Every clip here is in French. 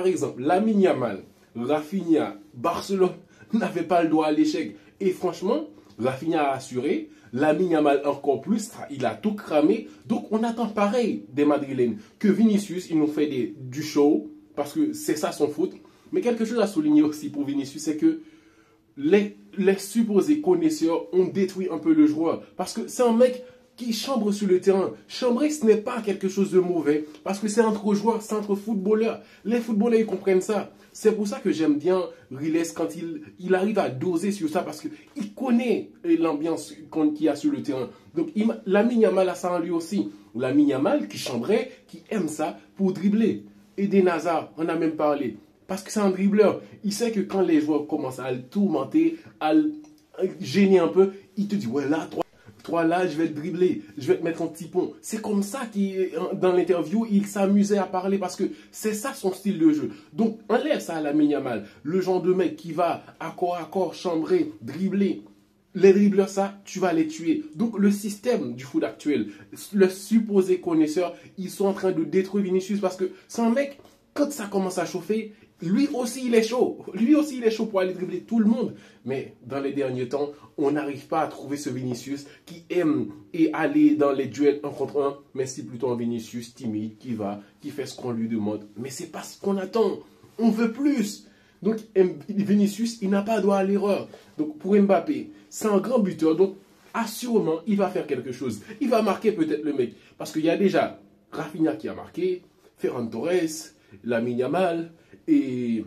par exemple, Lamine Yamal, Rafinha, Barcelone n'avait pas le droit à l'échec. Et franchement, Rafinha a assuré, Lamine Yamal encore plus, il a tout cramé. Donc on attend pareil des Madrilènes. Que Vinicius, il nous fait du show, parce que c'est ça son foot. Mais quelque chose à souligner aussi pour Vinicius, c'est que les supposés connaisseurs ont détruit un peu le joueur. Parce que c'est un mec qui chambre sur le terrain. Chambrer, ce n'est pas quelque chose de mauvais. Parce que c'est entre joueurs, c'est entre footballeurs. Les footballeurs, ils comprennent ça. C'est pour ça que j'aime bien Riles quand il arrive à doser sur ça. Parce qu'il connaît l'ambiance qu'il y a sur le terrain. Donc, Lamine Yamal a ça en lui aussi. Lamine Yamal qui chambrait, qui aime ça pour dribbler. Eden Hazard, on a même parlé. Parce que c'est un dribbleur. Il sait que quand les joueurs commencent à le tourmenter, à le gêner un peu, il te dit, ouais, là, toi là, je vais te dribbler, je vais te mettre un petit pont. C'est comme ça qu'il, dans l'interview, il s'amusait à parler parce que c'est ça son style de jeu. Donc, enlève ça à Lamine Yamal. Le genre de mec qui va à corps chambrer, dribbler. Les dribbleurs, ça, tu vas les tuer. Donc, le système du foot actuel, le supposé connaisseur, ils sont en train de détruire Vinicius parce que c'est un mec, quand ça commence à chauffer, lui aussi, il est chaud. Lui aussi, il est chaud pour aller dribbler tout le monde. Mais dans les derniers temps, on n'arrive pas à trouver ce Vinicius qui aime aller dans les duels 1 contre 1. Mais c'est plutôt un Vinicius timide qui fait ce qu'on lui demande. Mais c'est pas ce qu'on attend. On veut plus. Donc, Vinicius, il n'a pas droit à l'erreur. Donc, pour Mbappé, c'est un grand buteur. Donc, assurément, il va faire quelque chose. Il va marquer peut-être le mec. Parce qu'il y a déjà Rafinha qui a marqué, Ferran Torres, Lamine Yamal et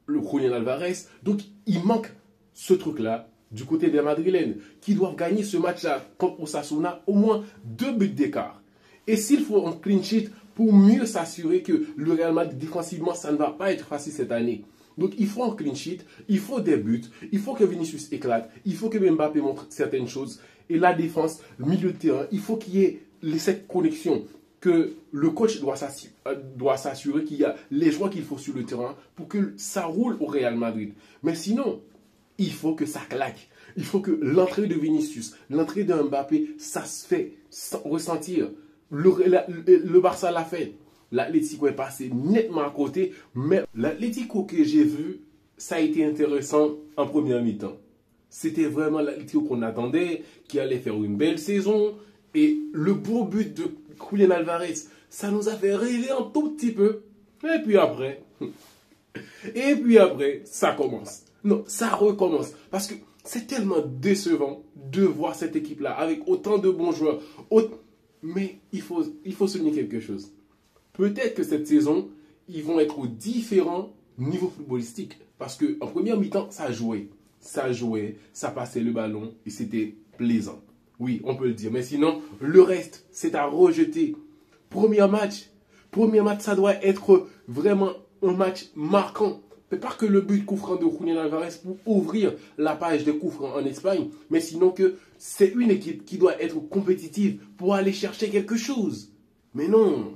le Julián Alvarez. Donc, il manque ce truc-là du côté des Madrilènes qui doivent gagner ce match-là contre Osasuna au moins 2 buts d'écart. Et s'il faut un clean sheet pour mieux s'assurer que le Real Madrid défensivement, ça ne va pas être facile cette année. Donc, il faut un clean sheet, il faut des buts, il faut que Vinicius éclate, il faut que Mbappé montre certaines choses. Et la défense, le milieu de terrain, il faut qu'il y ait cette connexion, que le coach doit s'assurer qu'il y a les joueurs qu'il faut sur le terrain pour que ça roule au Real Madrid. Mais sinon, il faut que ça claque. Il faut que l'entrée de Vinicius, l'entrée de Mbappé, ça se fait ressentir. Le Barça l'a fait. L'Atlético est passé nettement à côté, mais l'Atlético que j'ai vu, ça a été intéressant en première mi-temps. C'était vraiment l'Atlético qu'on attendait, qui allait faire une belle saison. Et le beau but de Julián Alvarez, ça nous a fait rêver un tout petit peu. Et puis après, ça commence. Non, ça recommence. Parce que c'est tellement décevant de voir cette équipe-là avec autant de bons joueurs. Mais il faut souligner quelque chose. Peut-être que cette saison, ils vont être au différent niveau footballistique. Parce qu'en première mi-temps, ça jouait. Ça passait le ballon et c'était plaisant. Oui, on peut le dire. Mais sinon, le reste, c'est à rejeter. Premier match, ça doit être vraiment un match marquant. Mais pas que le but coup franc de Julián Alvarez pour ouvrir la page des coups francs en Espagne, mais sinon que c'est une équipe qui doit être compétitive pour aller chercher quelque chose. Mais non.